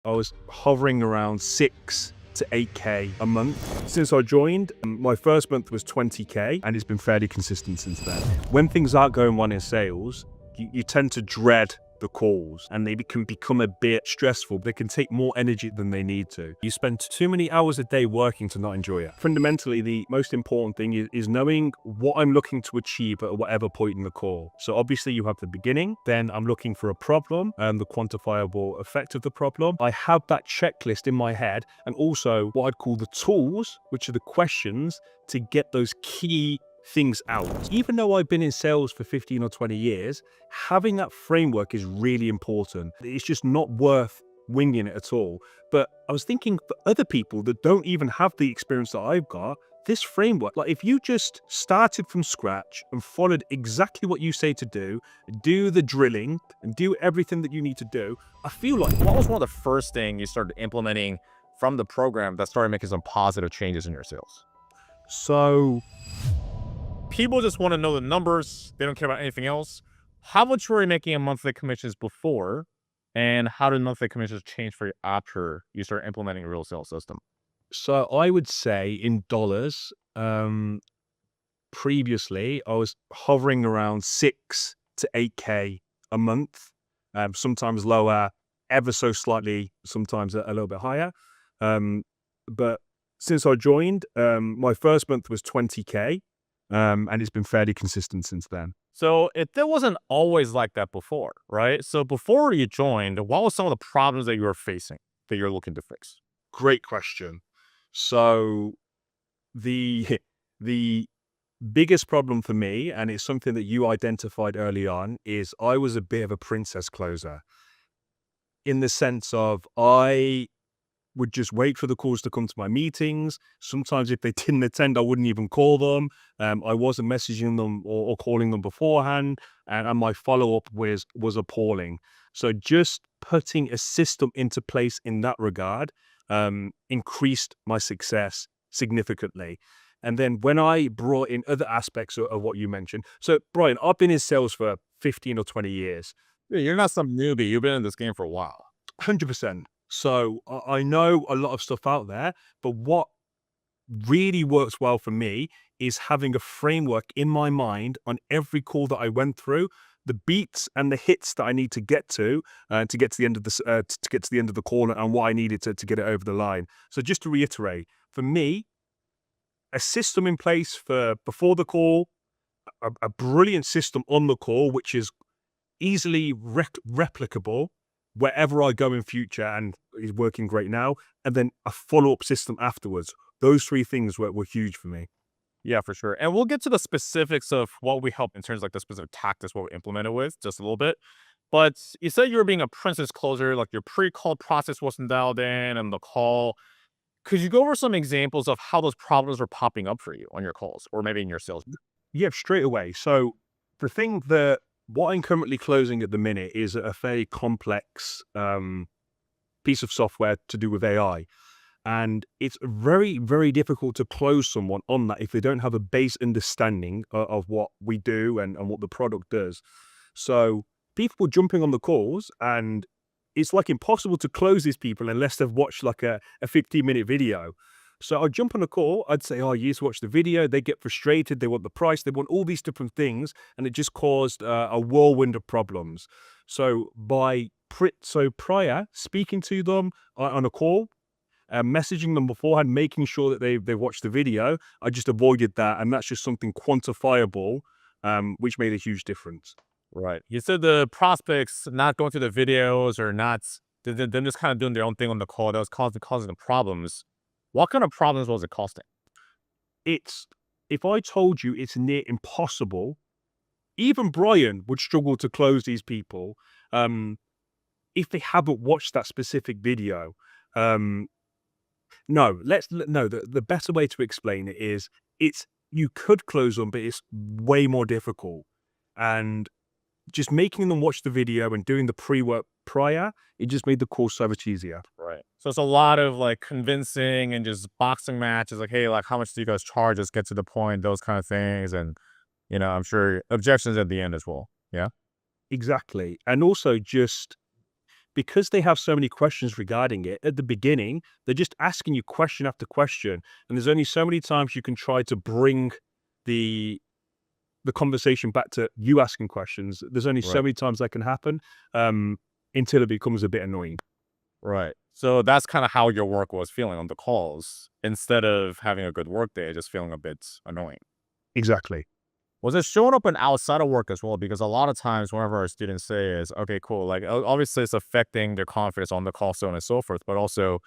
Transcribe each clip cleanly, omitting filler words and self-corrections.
I was hovering around 6 to 8K a month. Since I joined, my first month was 20K, and it's been fairly consistent since then. When things aren't going well in sales, you tend to dread the calls, and they can become a bit stressful. They can take more energy than they need to. You spend too many hours a day working to not enjoy it. Fundamentally, the most important thing is knowing what I'm looking to achieve at whatever point in the call. So obviously you have the beginning, then I'm looking for a problem and the quantifiable effect of the problem. I have that checklist in my head, and also what I'd call the tools, which are the questions to get those key things out. Even though I've been in sales for 15 or 20 years, having that framework is really important. It's just not worth winging it at all. But I was thinking, for other people that don't even have the experience that I've got, this framework, like if you just started from scratch and followed exactly what you say to do the drilling and do everything that you need to do, I feel like What was one of the first things you started implementing from the program that started making some positive changes in your sales? so People just want to know the numbers. They don't care about anything else. How much were you making in monthly commissions before? And how did monthly commissions change for you after you start implementing a real sales system? so I would say in dollars, previously I was hovering around 6 to 8K a month, sometimes lower, ever so slightly, sometimes a little bit higher. But since I joined, my first month was 20K, and it's been fairly consistent since then. So it wasn't always like that before, right? So before you joined, what were some of the problems that you were facing that you're looking to fix? Great question. So the the biggest problem for me, and it's something that you identified early on, is I was a bit of a princess closer, in the sense of I would just wait for the calls to come to my meetings. Sometimes if they didn't attend, I wouldn't even call them. I wasn't messaging them or calling them beforehand, and my follow-up was appalling. So just putting a system into place in that regard increased my success significantly. And then when I brought in other aspects of what you mentioned, so Brian, I've been in sales for 15 or 20 years. Yeah, you're not some newbie. You've been in this game for a while. 100%. So I know a lot of stuff out there, but what really works well for me is having a framework in my mind on every call that I went through, the beats and the hits that I need to get to the end of to get to the end of the call, and what I needed to get it over the line. So just to reiterate, for me, a system in place for before the call, a brilliant system on the call, which is easily replicable wherever I go in future and is working great now, and then a follow-up system afterwards. Those three things were huge for me. Yeah, for sure. And we'll get to the specifics of what we help in terms of like the specific tactics, what we implemented with just a little bit. But you said you were being a princess closer, like your pre-call process wasn't dialed in and the call. Could you go over some examples of how those problems were popping up for you on your calls or maybe in your sales? Yeah, straight away. So the thing that what I'm currently closing at the minute is a fairly complex piece of software to do with AI. And it's very, very difficult to close someone on that if they don't have a base understanding of what we do and what the product does. So people jumping on the calls, and it's like impossible to close these people unless they've watched like a 15-minute video. So I'd jump on a call, I'd say, oh, you need to watch the video. They get frustrated. They want the price. They want all these different things. And it just caused a whirlwind of problems. So prior speaking to them on a call, messaging them beforehand, making sure that they watched the video, I just avoided that. And that's just something quantifiable, which made a huge difference. Right. You said the prospects not going through the videos or not, them just kind of doing their own thing on the call that was causing the problems. What kind of problems was it causing? It's If I told you it's near impossible, even Brian would struggle to close these people if they haven't watched that specific video. Um, no, the better way to explain it is you could close them, but it's way more difficult. And just making them watch the video and doing the pre-work prior, it just made the call so much easier. Right. So it's a lot of like convincing and just boxing matches. Like, hey, like how much do you guys charge? Let's get to the point. Those kind of things, and I'm sure objections at the end as well. Yeah. Exactly. And also just because they have so many questions regarding it, at the beginning, they're just asking you question after question. And there's only so many times you can try to bring the conversation back to you asking questions. There's only so Right. many times that can happen until it becomes a bit annoying. Right. So that's kind of how your work was feeling on the calls. Instead of having a good work day, just feeling a bit annoying. Exactly. Was it showing up in outside of work as well? Because a lot of times, whenever our students say is, okay, cool, like obviously it's affecting their confidence on the call, so on and so forth, but also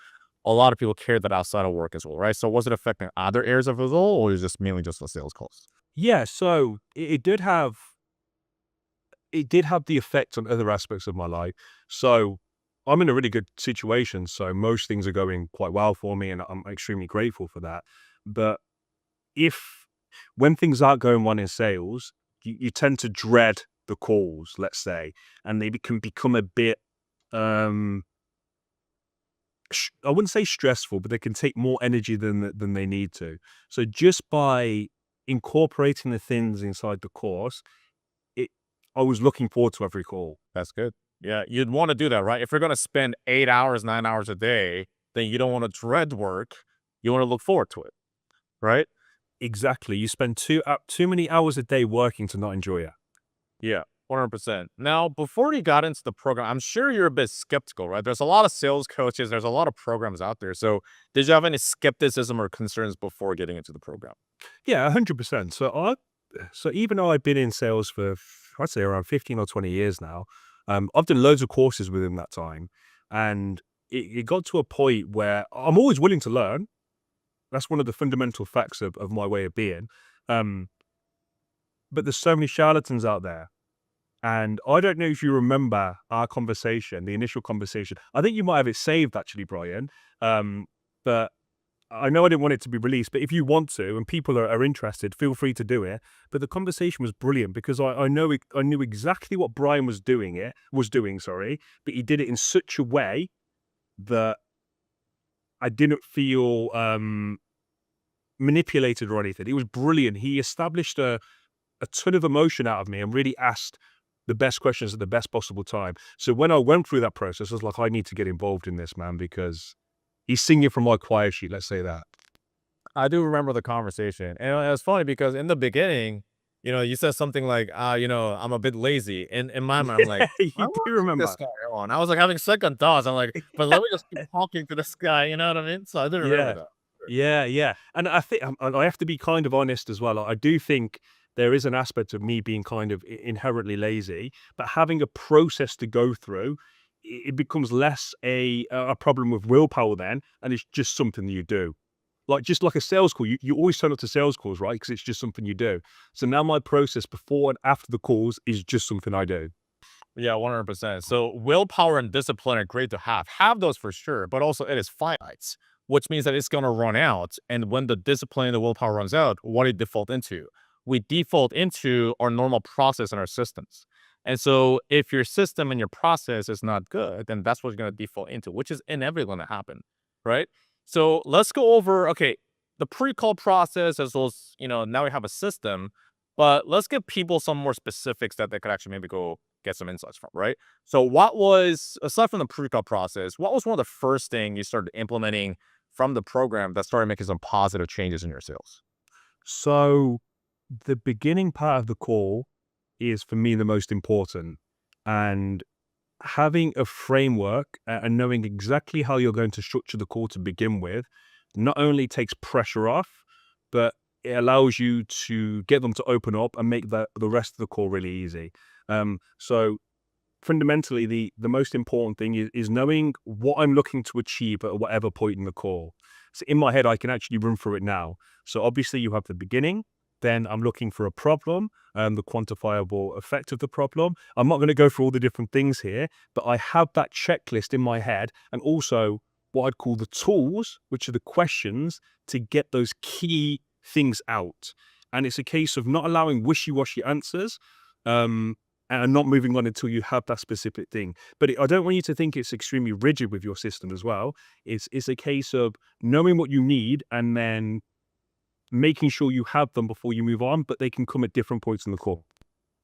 a lot of people care that outside of work as well, right? So was it affecting other areas of the role, or is it just mainly just the sales calls? Yeah, so it did have the effect on other aspects of my life. So I'm in a really good situation. So most things are going quite well for me, and I'm extremely grateful for that. But if when things aren't going well in sales, you tend to dread the calls, let's say, and they can become a bit um I wouldn't say stressful, but they can take more energy than they need to. So just by incorporating the things inside the course, it I was looking forward to every call. That's good. Yeah, you'd want to do that, right? If you're going to spend 8 hours, 9 hours a day, then you don't want to dread work. You want to look forward to it, right? Exactly. You spend too many hours a day working to not enjoy it. Yeah, 100%. Now, before you got into the program, I'm sure you're a bit skeptical, right? There's a lot of sales coaches, there's a lot of programs out there. So, did you have any skepticism or concerns before getting into the program? Yeah, 100%. So even though I've been in sales for I'd say around 15 or 20 years now, I've done loads of courses within that time, and it got to a point where I'm always willing to learn. That's one of the fundamental facts of my way of being. Um, but there's so many charlatans out there. And I don't know if you remember our conversation, the initial conversation. I think you might have it saved actually, Brian. But I know I didn't want it to be released, but if you want to and people are interested, feel free to do it. But the conversation was brilliant because I knew exactly what Brian was doing, sorry, but he did it in such a way that I didn't feel manipulated or anything. It was brilliant. He established a ton of emotion out of me and really asked the best questions at the best possible time. So when I went through that process, I was like, I need to get involved in this, man, because he's singing from my choir sheet. Let's say that. I do remember the conversation. And it was funny because in the beginning, you said something like, I'm a bit lazy. And in my mind, I'm like, Yeah, I you want do to take this remember. guy on. I was like having second thoughts. I'm like, but let me just keep talking to this guy. You know what I mean? So I did remember Yeah. that. Yeah, yeah. And I think and I have to be kind of honest as well. I do think there is an aspect of me being kind of inherently lazy, but having a process to go through, it becomes less a problem with willpower then, and it's just something that you do. Like just like a sales call, you always turn up to sales calls, right? Because it's just something you do. So now my process before and after the calls is just something I do. Yeah, 100%. So willpower and discipline are great to have. Have those for sure, but also it is finite, which means that it's going to run out. And when the discipline and the willpower runs out, what do you default into? We default into our normal process and our systems. And so if your system and your process is not good, then that's what you're going to default into, which is inevitably going to happen, right? So let's go over, okay, the pre-call process as well as, now we have a system, but let's give people some more specifics that they could actually maybe go get some insights from, right? So what was, aside from the pre-call process, what was one of the first thing you started implementing from the program that started making some positive changes in your sales? So the beginning part of the call is for me the most important. And having a framework and knowing exactly how you're going to structure the call to begin with not only takes pressure off, but it allows you to get them to open up and make the rest of the call really easy. So fundamentally, the most important thing is knowing what I'm looking to achieve at whatever point in the call. So in my head, I can actually run through it now. So obviously, you have the beginning. Then I'm looking for a problem and the quantifiable effect of the problem. I'm not going to go through all the different things here, but I have that checklist in my head and also what I'd call the tools, which are the questions to get those key things out. And it's a case of not allowing wishy-washy answers. And not moving on until you have that specific thing. But I don't want you to think it's extremely rigid with your system as well. It's a case of knowing what you need and then making sure you have them before you move on, but they can come at different points in the call.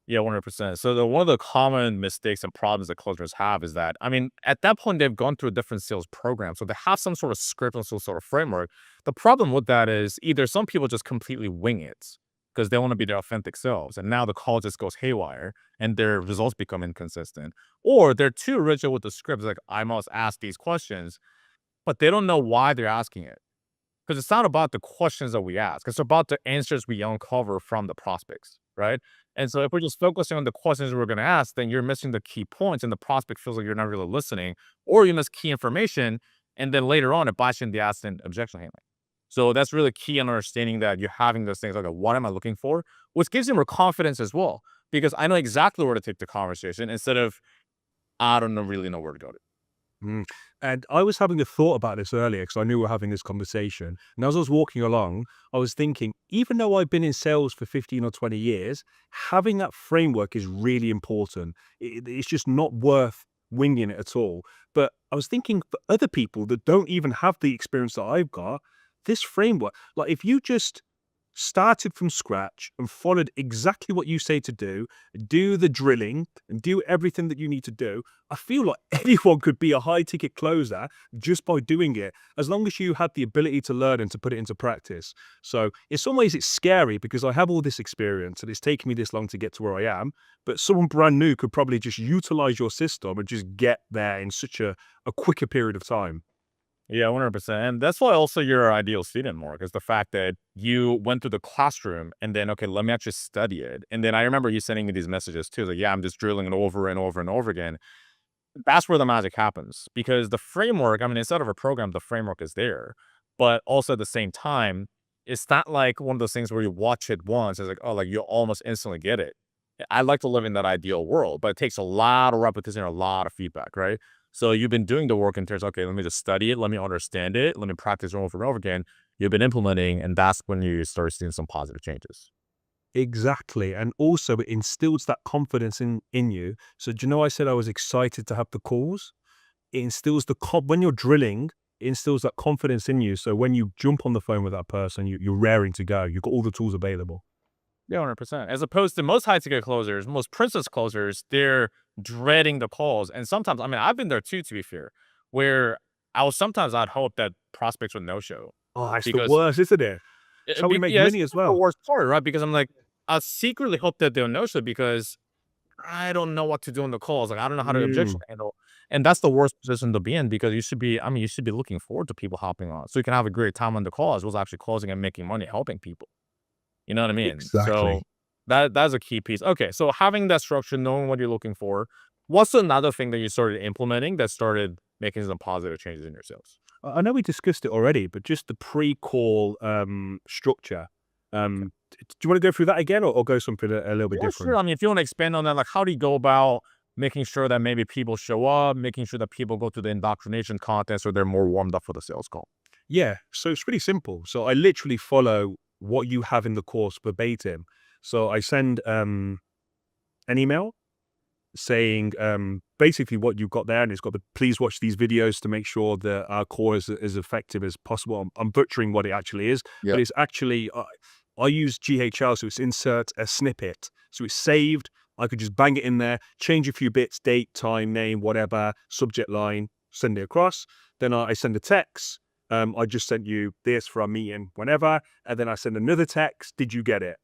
Yeah, 100%. So one of the common mistakes and problems that closers have is that, I mean, at that point, they've gone through a different sales program. So they have some sort of script and some sort of framework. The problem with that is either some people just completely wing it because they want to be their authentic selves. And now the call just goes haywire and their results become inconsistent. Or they're too rigid with the scripts, like, I must ask these questions, but they don't know why they're asking it. Because it's not about the questions that we ask. It's about the answers we uncover from the prospects, right? And so if we're just focusing on the questions we're going to ask, then you're missing the key points, and the prospect feels like you're not really listening, or you miss key information, and then later on it bites you in the ass in objection handling. So that's really key in understanding that you're having those things like, what am I looking for? Which gives you more confidence as well, because I know exactly where to take the conversation instead of I don't know, really know where to go to. Mm. And I was having a thought about this earlier because I knew we were having this conversation. And as I was walking along, I was thinking, even though I've been in sales for 15 or 20 years, having that framework is really important. It's just not worth winging it at all. But I was thinking for other people that don't even have the experience that I've got, this framework, like if you just started from scratch and followed exactly what you say to do the drilling and do everything that you need to do, I feel like anyone could be a high ticket closer just by doing it, as long as you had the ability to learn and to put it into practice. So in some ways it's scary because I have all this experience and it's taken me this long to get to where I am, but someone brand new could probably just utilize your system and just get there in such a quicker period of time. Yeah, 100%. And that's why also you're our ideal student, Mark, is the fact that you went through the classroom and then, okay, let me actually study it. And then I remember you sending me these messages too. Like, yeah, I'm just drilling it over and over and over again. That's where the magic happens because the framework, I mean, instead of a program, the framework is there. But also at the same time, it's not like one of those things where you watch it once. It's like, oh, like you almost instantly get it. I like to live in that ideal world, but it takes a lot of repetition, a lot of feedback, right? So you've been doing the work in terms, okay, let me just study it, let me understand it, let me practice over and over again. You've been implementing, and that's when you start seeing some positive changes. Exactly. And also it instills that confidence in you. So do you know I said I was excited to have the calls? It instills when you're drilling, it instills that confidence in you. So when you jump on the phone with that person, you're raring to go. You've got all the tools available. Yeah, 100%. As opposed to most high ticket closers, most princess closers, they're dreading the calls. And sometimes, I mean, I've been there too, to be fair, where I'd hope that prospects would no show Oh, it's the because worst, isn't it? It's how we make yeah, it's money as the well. worst part, right? Because I'm like, I secretly hope that they'll no show because I don't know what to do on the calls. Like, I don't know how to objection Mm, handle. And that's the worst position to be in because you should be, I mean, you should be looking forward to people hopping on so you can have a great time on the call as well as actually closing and making money, helping people. You know what I mean? So exactly. that's a key piece. Okay, so having that structure, knowing what you're looking for, what's another thing that you started implementing that started making some positive changes in your sales? I know we discussed it already, but just the pre-call structure. Do you want to go through that again, or go something a little bit Yeah, sure. different? I mean, if you want to expand on that, like how do you go about making sure that maybe people show up, making sure that people go to the indoctrination content so they're more warmed up for the sales call? Yeah, so it's pretty simple. So I literally follow what you have in the course verbatim. So I send an email saying basically what you've got there, and it's got the please watch these videos to make sure that our core is as effective as possible. I'm butchering what it actually is, but Yep. it's actually I use GHL, so it's insert a snippet, so it's saved. I could just bang it in there, change a few bits, date, time, name, whatever, subject line, send it across. Then I send a text. I just sent you this for our meeting whenever, and then I send another text. Did you get it?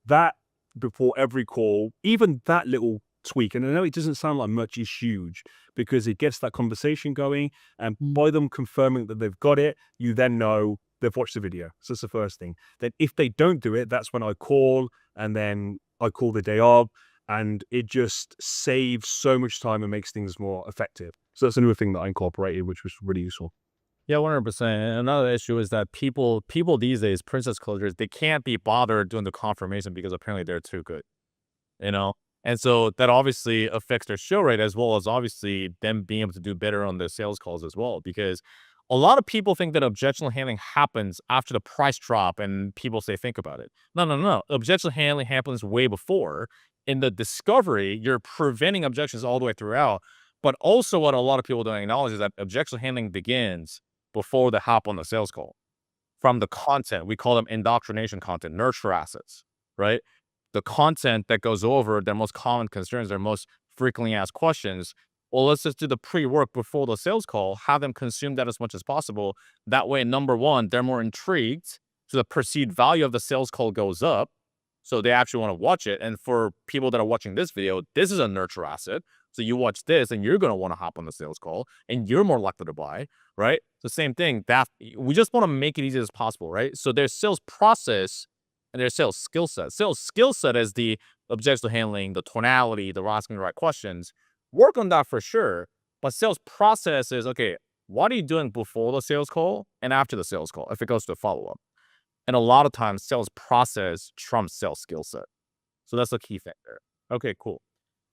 That before every call, even that little tweak, and I know it doesn't sound like much, is huge because it gets that conversation going. And by them confirming that they've got it, you then know they've watched the video. So that's the first thing. Then if they don't do it, that's when I call, and then I call the day of, and it just saves so much time and makes things more effective. So that's another thing that I incorporated, which was really useful. Yeah, 100%. And another issue is that people these days, princess closers, they can't be bothered doing the confirmation because apparently they're too good. You know? And so that obviously affects their show rate as well as obviously them being able to do better on their sales calls as well. Because a lot of people think that objection handling happens after the price drop and people say, think about it. No, no, no. Objection handling happens way before. In the discovery, you're preventing objections all the way throughout. But also, what a lot of people don't acknowledge is that objection handling begins before they hop on the sales call from the content. We call them indoctrination content, nurture assets, right? the content that goes over their most common concerns, their most frequently asked questions. Well, let's just do the pre-work before the sales call, have them consume that as much as possible. That way, number one, they're more intrigued. So the perceived value of the sales call goes up. So they actually want to watch it. And for people that are watching this video, this is a nurture asset. So you watch this and you're going to want to hop on the sales call and you're more likely to buy, right? So same thing, that we just want to make it easy as possible, right? So there's sales process and there's sales skill set. Sales skill set is the objection handling, the tonality, the asking the right questions. Work on that for sure. But sales process is, okay, what are you doing before the sales call and after the sales call if it goes to a follow-up? And a lot of times sales process trumps sales skill set. So that's the key thing there. Okay, cool.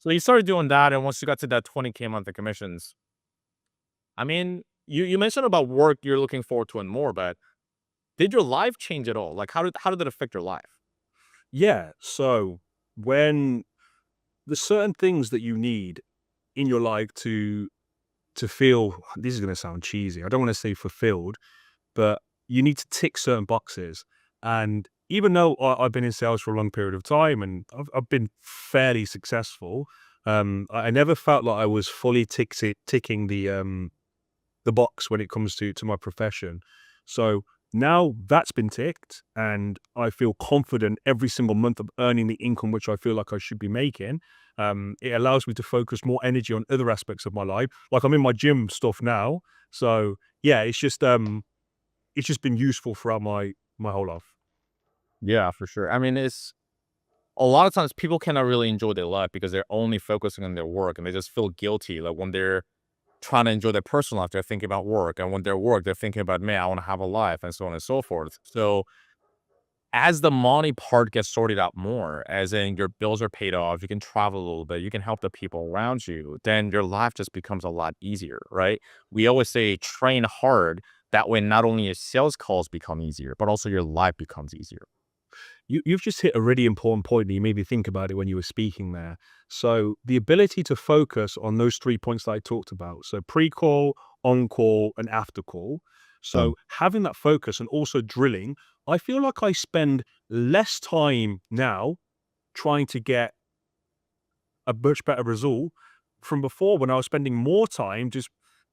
So you started doing that, and once you got to that 20K monthly commissions, I mean, you mentioned about work you're looking forward to and more, but did your life change at all? Like how did it affect your life? Yeah. So when there's certain things that you need in your life to feel, this is going to sound cheesy. I don't want to say fulfilled, but you need to tick certain boxes. And even though I've been in sales for a long period of time and I've been fairly successful, I never felt like I was fully ticking the box when it comes to my profession. So now that's been ticked, and I feel confident every single month of earning the income which I feel like I should be making. It allows me to focus more energy on other aspects of my life. Like I'm in my gym stuff now. So yeah, it's just been useful throughout my whole life. Yeah, for sure. I mean, it's a lot of times people cannot really enjoy their life because they're only focusing on their work and they just feel guilty. Like when they're trying to enjoy their personal life, they're thinking about work. And when they're work, they're thinking about, man, I want to have a life and so on and so forth. So as the money part gets sorted out more, as in your bills are paid off, you can travel a little bit, you can help the people around you, then your life just becomes a lot easier, right? We always say train hard. That way, not only your sales calls become easier, but also your life becomes easier. You've just hit a really important point, and you made me think about it when you were speaking there. So the ability to focus on those 3 points that I talked about, so pre-call, on-call, and after-call. Um, So having that focus and also drilling, I feel like I spend less time now trying to get a much better result from before, when I was spending more time just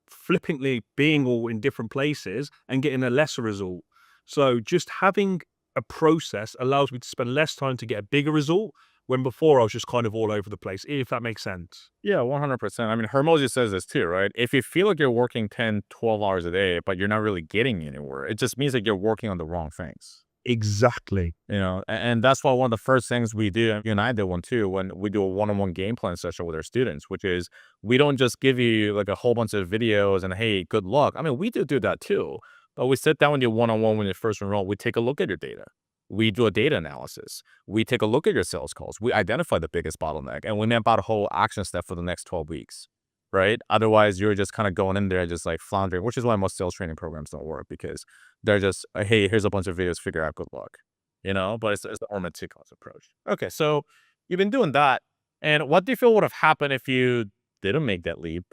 flippantly being all in different places and getting a lesser result. So just having a process allows me to spend less time to get a bigger result, when before I was just kind of all over the place, if that makes sense. Yeah, 100%. I mean, Hermosi says this too, right? If you feel like you're working 10, 12 hours a day, but you're not really getting anywhere, it just means that you're working on the wrong things. Exactly. And that's why one of the first things we do, and you and I did one too, when we do a one-on-one game plan session with our students, which is we don't just give you like a whole bunch of videos and hey, good luck. I mean, we do that too, but we sit down with you one-on-one when you first enroll. We take a look at your data. We do a data analysis. We take a look at your sales calls. We identify the biggest bottleneck and we map out a whole action step for the next 12 weeks, right? Otherwise, you're just kind of going in there just like floundering, which is why most sales training programs don't work because they're just, hey, here's a bunch of videos, figure out good luck, but it's the more meticulous approach. Okay, so you've been doing that. And what do you feel would have happened if you didn't make that leap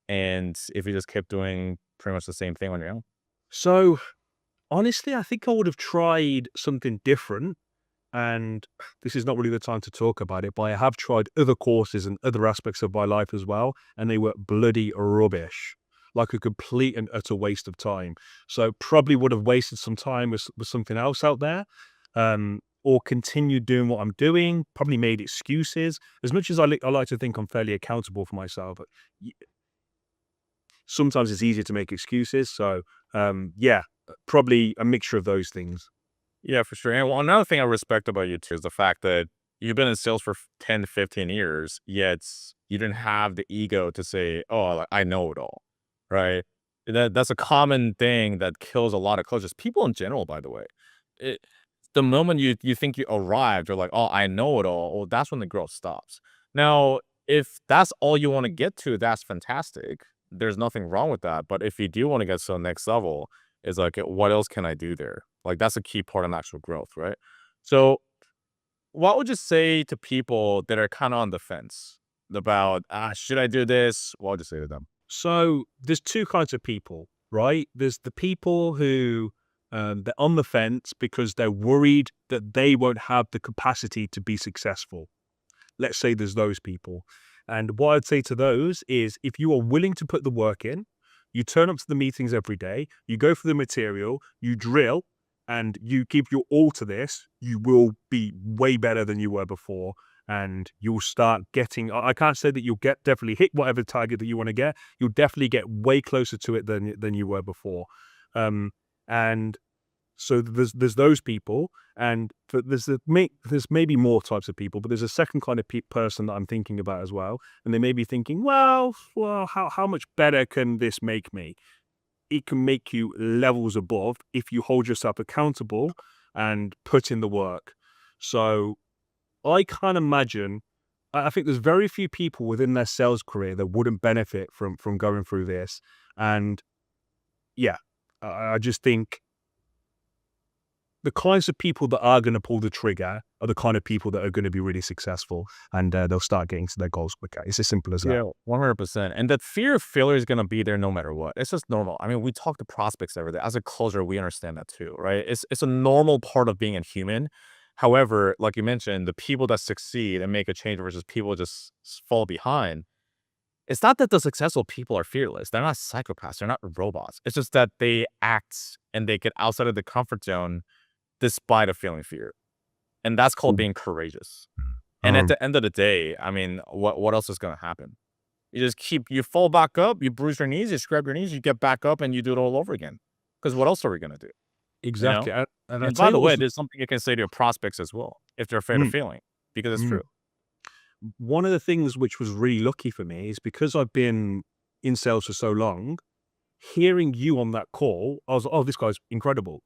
and if you just kept doing pretty much the same thing on your own? So honestly, I think I would have tried something different. And this is not really the time to talk about it, but I have tried other courses and other aspects of my life as well, and they were bloody rubbish, like a complete and utter waste of time. So probably would have wasted some time with something else out there, or continued doing what I'm doing. Probably made excuses. As much as I like to think I'm fairly accountable for myself, but sometimes it's easier to make excuses. So yeah, probably a mixture of those things. Yeah, for sure. And well, another thing I respect about you too is the fact that you've been in sales for 10 to 15 years, yet you didn't have the ego to say, oh, like, I know it all, right? That's a common thing that kills a lot of coaches. People in general, by the way. It, the moment you think you arrived, you're like, oh, I know it all. Well, that's when the growth stops. Now, if that's all you want to get to, that's fantastic. There's nothing wrong with that. But if you do want to get to the next level, is like, what else can I do there? Like, that's a key part of actual growth, right? So, what would you say to people that are kind of on the fence about, should I do this? What would you say to them? So there's two kinds of people, right? There's the people who They're on the fence because they're worried that they won't have the capacity to be successful. Let's say there's those people. And what I'd say to those is if you are willing to put the work in, you turn up to the meetings every day, you go for the material, you drill, and you give your all to this, you will be way better than you were before. And you'll start getting, I can't say that you'll definitely hit whatever target that you want to get. You'll definitely get way closer to it than you were before. And so there's those people, and there's maybe more types of people, but there's a second kind of person that I'm thinking about as well. And they may be thinking, well, how much better can this make me? It can make you levels above if you hold yourself accountable and put in the work. So I can't imagine. I think there's very few people within their sales career that wouldn't benefit from going through this. And yeah, I just think the kinds of people that are going to pull the trigger are the kind of people that are going to be really successful, and they'll start getting to their goals quicker. It's as simple as that. Yeah, 100%. And that fear of failure is going to be there no matter what. It's just normal. I mean, we talk to prospects every day. As a closer, we understand that too, right? It's a normal part of being a human. However, like you mentioned, the people that succeed and make a change versus people just fall behind. It's not that the successful people are fearless. They're not psychopaths. They're not robots. It's just that they act and they get outside of the comfort zone despite of feeling fear. And that's called being courageous. And at the end of the day, I mean, what else is going to happen? You fall back up, you bruise your knees, you scrap your knees, you get back up and you do it all over again. Because what else are we going to do? Exactly. You know? And By the way, there's something you can say to your prospects as well, if they're afraid of failing, because it's true. One of the things which was really lucky for me is because I've been in sales for so long, hearing you on that call, I was like, oh, this guy's incredible.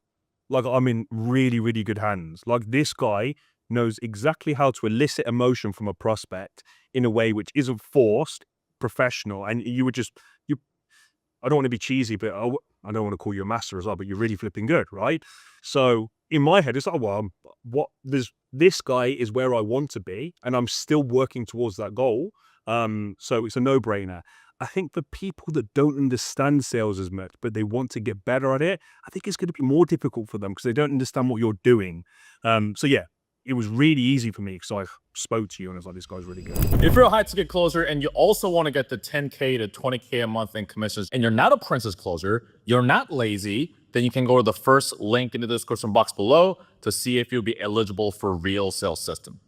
Like, I'm in really, really good hands. Like, this guy knows exactly how to elicit emotion from a prospect in a way which isn't forced, professional. And I don't want to be cheesy, but I don't want to call you a master as well, but you're really flipping good, right? So in my head, it's like, well, this guy is where I want to be, and I'm still working towards that goal. So it's a no-brainer. I think for people that don't understand sales as much, but they want to get better at it, I think it's going to be more difficult for them because they don't understand what you're doing. So yeah, it was really easy for me because I spoke to you and I was like, this guy's really good. If you're a high ticket closer and you also want to get the 10K to 20K a month in commissions and you're not a princess closer, you're not lazy, then you can go to the first link in the description box below to see if you'll be eligible for Real Sales System.